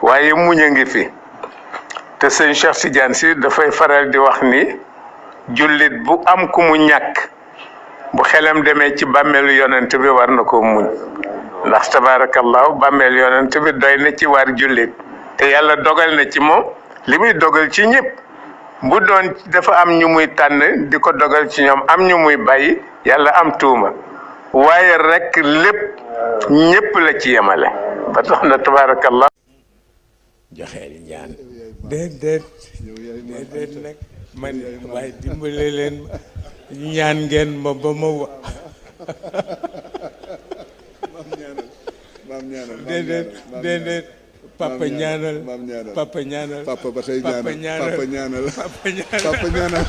waaye muñ a ngi fi te sëñ Cheikh Tidiane si dafay faral di wax ni jullit bu am ku mu ñàkk bu xelam demee ci bàmmeelu yonent bi war na ko muñ ndax tabaarakallaahu bàmmeelu yonent bi doy na ci war jullit te yàlla dogal na ci moom li muy dogal ci ñëpp bu doon dafa am ñu muy tànn di ko dogal ci ñoom am ñu muy bàyyi yàlla am tuuma waaye rek lépp ñëpp la ci yemale ba tax na tabaarakallaahu joxeel ñaan déedéet nag man waaye dimbale leen ñaan ngeen ma ba ma wa déedéet papa ñaanal papa ñaanal papa ba tey ñaanal papa ñaanal papa ñaanal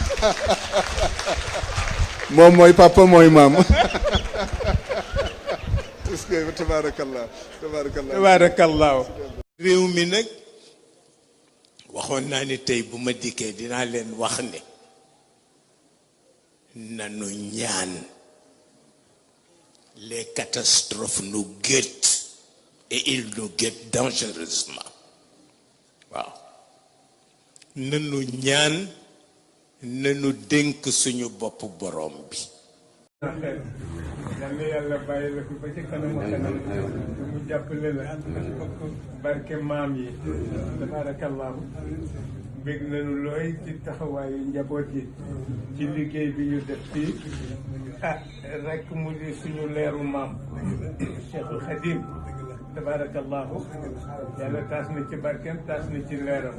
moom mooy papa mooy maam est-ce que tabarakallah tabarakallah réew mi nag waxoon naa ni tey bu ma dikkee dinaa leen wax ne nanu ñaan les catastrophes nous guettent et ils nous guettent dangereusement waaw nanu ñaan nanu dénk suñu bopp borom bi yàlla yàlla bàyyi la fi ba ci kanam kanam mu jàppale la barke maam yi tabarakallahu bég nañu looy ci taxawaayu njaboot yi ci liggéey bi ñu def fii rek mu di suñu leeru maam Cheikhul Khadim tabarakallahu yàlla taas na ci barkeem taas na ci leeram